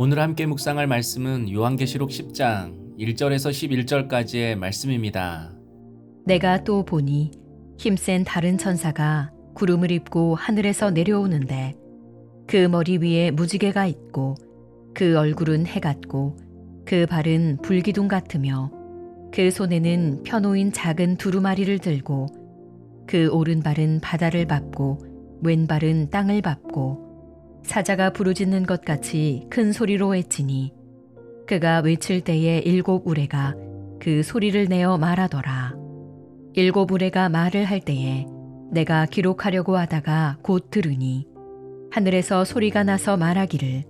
오늘 함께 묵상할 말씀은 요한계시록 10장 1절에서 11절까지의 말씀입니다. 내가 또 보니 힘센 다른 천사가 구름을 입고 하늘에서 내려오는데 그 머리 위에 무지개가 있고 그 얼굴은 해 같고 그 발은 불기둥 같으며 그 손에는 펴놓인 작은 두루마리를 들고 그 오른발은 바다를 밟고 왼발은 땅을 밟고 사자가 부르짖는 것 같이 큰 소리로 외치니 그가 외칠 때에 일곱 우레가 그 소리를 내어 말하더라. 일곱 우레가 말을 할 때에 내가 기록하려고 하다가 곧 들으니 하늘에서 소리가 나서 말하기를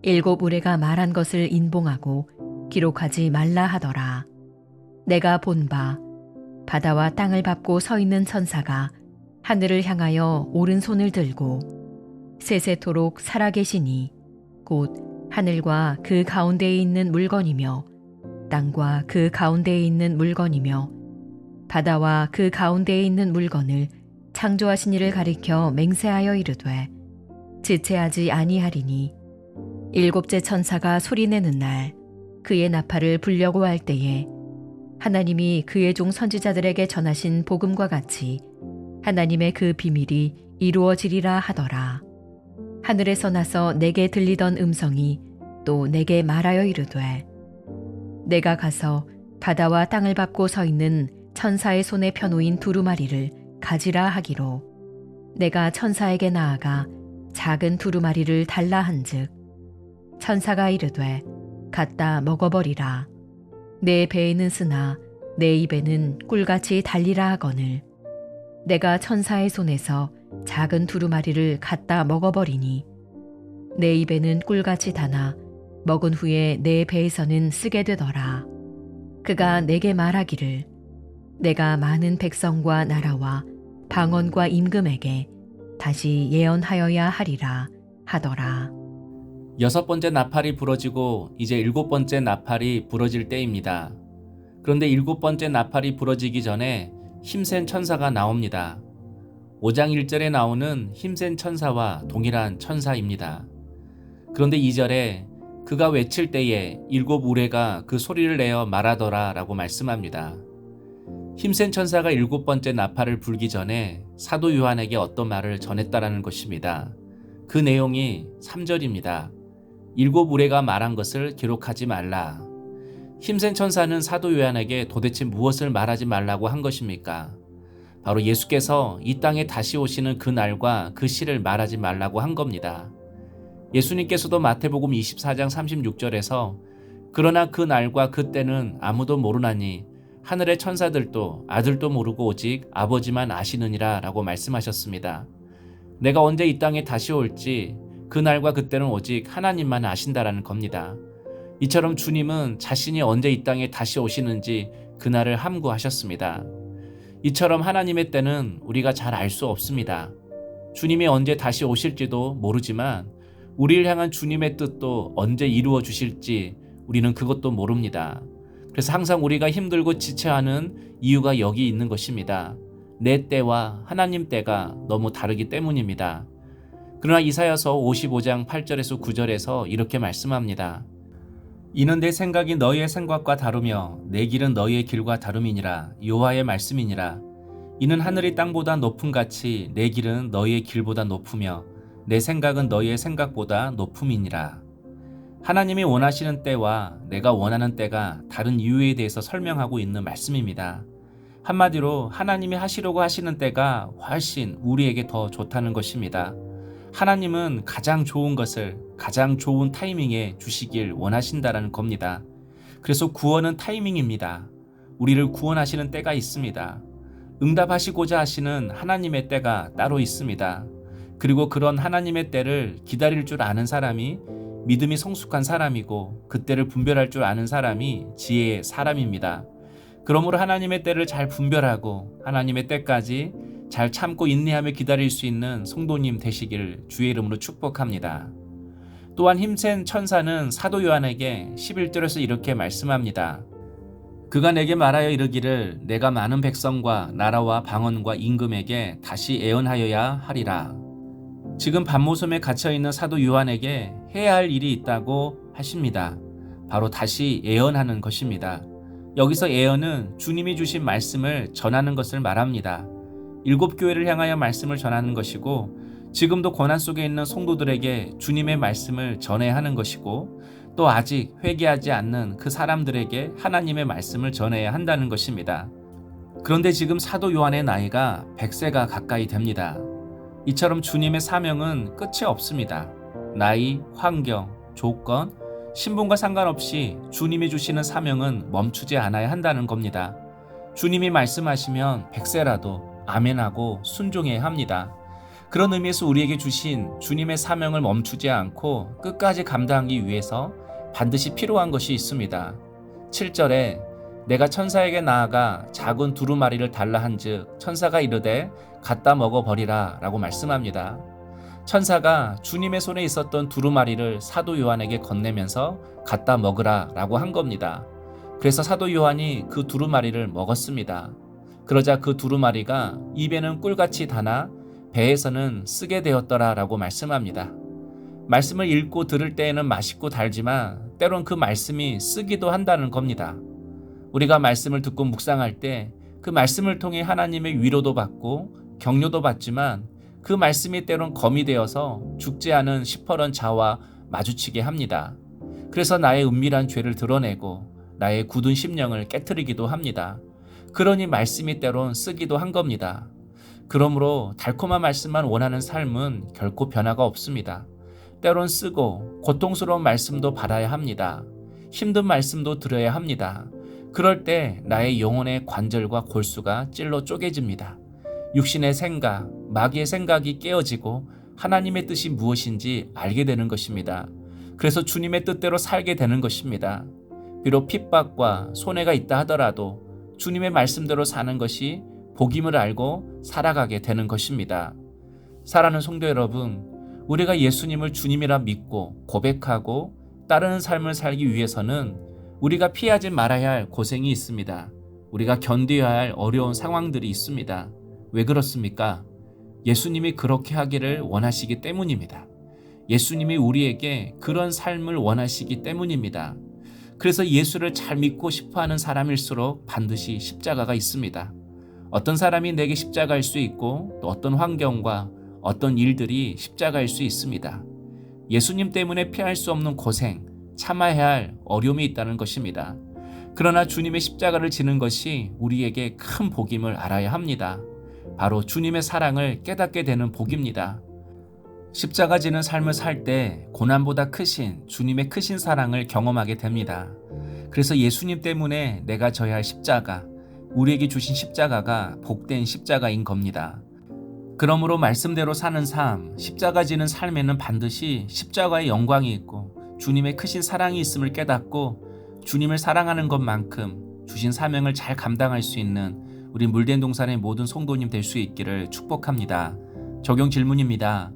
일곱 우레가 말한 것을 인봉하고 기록하지 말라 하더라. 내가 본 바 바다와 땅을 밟고 서 있는 천사가 하늘을 향하여 오른손을 들고 세세토록 살아계시니 곧 하늘과 그 가운데에 있는 물건이며 땅과 그 가운데에 있는 물건이며 바다와 그 가운데에 있는 물건을 창조하신 이를 가리켜 맹세하여 이르되 지체하지 아니하리니 일곱째 천사가 소리내는 날 그의 나팔을 불려고 할 때에 하나님이 그의 종 선지자들에게 전하신 복음과 같이 하나님의 그 비밀이 이루어지리라 하더라. 하늘에서 나서 내게 들리던 음성이 또 내게 말하여 이르되 내가 가서 바다와 땅을 밟고 서 있는 천사의 손에 펴놓인 두루마리를 가지라 하기로 내가 천사에게 나아가 작은 두루마리를 달라 한즉 천사가 이르되 갖다 먹어버리라. 내 배에는 쓰나 내 입에는 꿀같이 달리라 하거늘 내가 천사의 손에서 작은 두루마리를 갖다 먹어버리니 내 입에는 꿀같이 다나 먹은 후에 내 배에서는 쓰게 되더라. 그가 내게 말하기를 내가 많은 백성과 나라와 방언과 임금에게 다시 예언하여야 하리라 하더라. 여섯 번째 나팔이 부러지고 이제 일곱 번째 나팔이 부러질 때입니다. 그런데 일곱 번째 나팔이 부러지기 전에 힘센 천사가 나옵니다. 5장 1절에 나오는 힘센 천사와 동일한 천사입니다. 그런데 2절에 그가 외칠 때에 일곱 우레가 그 소리를 내어 말하더라 라고 말씀합니다. 힘센 천사가 일곱 번째 나팔을 불기 전에 사도 요한에게 어떤 말을 전했다라는 것입니다. 그 내용이 3절입니다. 일곱 우레가 말한 것을 기록하지 말라. 힘센 천사는 사도 요한에게 도대체 무엇을 말하지 말라고 한 것입니까? 바로 예수께서 이 땅에 다시 오시는 그 날과 그 시를 말하지 말라고 한 겁니다. 예수님께서도 마태복음 24장 36절에서 그러나 그 날과 그 때는 아무도 모르나니 하늘의 천사들도 아들도 모르고 오직 아버지만 아시느니라 라고 말씀하셨습니다. 내가 언제 이 땅에 다시 올지 그 날과 그 때는 오직 하나님만 아신다라는 겁니다. 이처럼 주님은 자신이 언제 이 땅에 다시 오시는지 그날을 함구하셨습니다. 이처럼 하나님의 때는 우리가 잘 알 수 없습니다. 주님이 언제 다시 오실지도 모르지만 우리를 향한 주님의 뜻도 언제 이루어 주실지 우리는 그것도 모릅니다. 그래서 항상 우리가 힘들고 지체하는 이유가 여기 있는 것입니다. 내 때와 하나님 때가 너무 다르기 때문입니다. 그러나 이사야서 55장 8절에서 9절에서 이렇게 말씀합니다. 이는 내 생각이 너희의 생각과 다르며 내 길은 너희의 길과 다름이니라. 여호와의 말씀이니라. 이는 하늘이 땅보다 높음 같이 내 길은 너희의 길보다 높으며 내 생각은 너희의 생각보다 높음이니라. 하나님이 원하시는 때와 내가 원하는 때가 다른 이유에 대해서 설명하고 있는 말씀입니다. 한마디로 하나님이 하시려고 하시는 때가 훨씬 우리에게 더 좋다는 것입니다. 하나님은 가장 좋은 것을 가장 좋은 타이밍에 주시길 원하신다라는 겁니다. 그래서 구원은 타이밍입니다. 우리를 구원하시는 때가 있습니다. 응답하시고자 하시는 하나님의 때가 따로 있습니다. 그리고 그런 하나님의 때를 기다릴 줄 아는 사람이 믿음이 성숙한 사람이고 그 때를 분별할 줄 아는 사람이 지혜의 사람입니다. 그러므로 하나님의 때를 잘 분별하고 하나님의 때까지 잘 참고 인내하며 기다릴 수 있는 성도님 되시기를 주의 이름으로 축복합니다. 또한 힘센 천사는 사도 요한에게 11절에서 이렇게 말씀합니다. 그가 내게 말하여 이르기를 내가 많은 백성과 나라와 방언과 임금에게 다시 예언하여야 하리라. 지금 반모섬에 갇혀있는 사도 요한에게 해야 할 일이 있다고 하십니다. 바로 다시 예언하는 것입니다. 여기서 예언은 주님이 주신 말씀을 전하는 것을 말합니다. 7교회를 향하여 말씀을 전하는 것이고, 지금도 고난 속에 있는 성도들에게 주님의 말씀을 전해야 하는 것이고, 또 아직 회개하지 않는 그 사람들에게 하나님의 말씀을 전해야 한다는 것입니다. 그런데 지금 사도 요한의 나이가 100세가 가까이 됩니다. 이처럼 주님의 사명은 끝이 없습니다. 나이, 환경, 조건, 신분과 상관없이 주님이 주시는 사명은 멈추지 않아야 한다는 겁니다. 주님이 말씀하시면 100세라도 아멘하고 순종해야 합니다. 그런 의미에서 우리에게 주신 주님의 사명을 멈추지 않고 끝까지 감당하기 위해서 반드시 필요한 것이 있습니다. 7절에 내가 천사에게 나아가 작은 두루마리를 달라 한즉 천사가 이르되 갖다 먹어버리라 라고 말씀합니다. 천사가 주님의 손에 있었던 두루마리를 사도 요한에게 건네면서 갖다 먹으라 라고 한 겁니다. 그래서 사도 요한이 그 두루마리를 먹었습니다. 그러자 그 두루마리가 입에는 꿀같이 다나 배에서는 쓰게 되었더라 라고 말씀합니다. 말씀을 읽고 들을 때에는 맛있고 달지만 때론 그 말씀이 쓰기도 한다는 겁니다. 우리가 말씀을 듣고 묵상할 때 그 말씀을 통해 하나님의 위로도 받고 격려도 받지만 그 말씀이 때론 검이 되어서 죽지 않은 시퍼런 자와 마주치게 합니다. 그래서 나의 은밀한 죄를 드러내고 나의 굳은 심령을 깨트리기도 합니다. 그러니 말씀이 때론 쓰기도 한 겁니다. 그러므로 달콤한 말씀만 원하는 삶은 결코 변화가 없습니다. 때론 쓰고 고통스러운 말씀도 받아야 합니다. 힘든 말씀도 들어야 합니다. 그럴 때 나의 영혼의 관절과 골수가 찔러 쪼개집니다. 육신의 생각, 마귀의 생각이 깨어지고 하나님의 뜻이 무엇인지 알게 되는 것입니다. 그래서 주님의 뜻대로 살게 되는 것입니다. 비록 핍박과 손해가 있다 하더라도 주님의 말씀대로 사는 것이 복임을 알고 살아가게 되는 것입니다. 사랑하는 성도 여러분, 우리가 예수님을 주님이라 믿고 고백하고 따르는 삶을 살기 위해서는 우리가 피하지 말아야 할 고생이 있습니다. 우리가 견뎌야 할 어려운 상황들이 있습니다. 왜 그렇습니까? 예수님이 그렇게 하기를 원하시기 때문입니다. 예수님이 우리에게 그런 삶을 원하시기 때문입니다. 그래서 예수를 잘 믿고 싶어하는 사람일수록 반드시 십자가가 있습니다. 어떤 사람이 내게 십자가일 수 있고 또 어떤 환경과 어떤 일들이 십자가일 수 있습니다. 예수님 때문에 피할 수 없는 고생, 참아야 할 어려움이 있다는 것입니다. 그러나 주님의 십자가를 지는 것이 우리에게 큰 복임을 알아야 합니다. 바로 주님의 사랑을 깨닫게 되는 복입니다. 십자가 지는 삶을 살 때 고난보다 크신 주님의 크신 사랑을 경험하게 됩니다. 그래서 예수님 때문에 내가 져야 할 십자가, 우리에게 주신 십자가가 복된 십자가인 겁니다. 그러므로 말씀대로 사는 삶, 십자가 지는 삶에는 반드시 십자가의 영광이 있고 주님의 크신 사랑이 있음을 깨닫고 주님을 사랑하는 것만큼 주신 사명을 잘 감당할 수 있는 우리 물된 동산의 모든 성도님 될 수 있기를 축복합니다. 적용 질문입니다.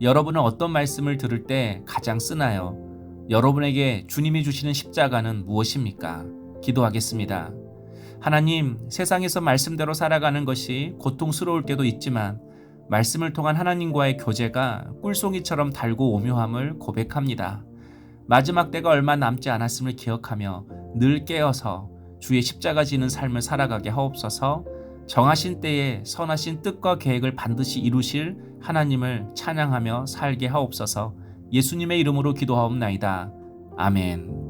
여러분은 어떤 말씀을 들을 때 가장 쓰나요? 여러분에게 주님이 주시는 십자가는 무엇입니까? 기도하겠습니다. 하나님, 세상에서 말씀대로 살아가는 것이 고통스러울 때도 있지만 말씀을 통한 하나님과의 교제가 꿀송이처럼 달고 오묘함을 고백합니다. 마지막 때가 얼마 남지 않았음을 기억하며 늘 깨어서 주의 십자가 지는 삶을 살아가게 하옵소서. 정하신 때에 선하신 뜻과 계획을 반드시 이루실 하나님을 찬양하며 살게 하옵소서. 예수님의 이름으로 기도하옵나이다. 아멘.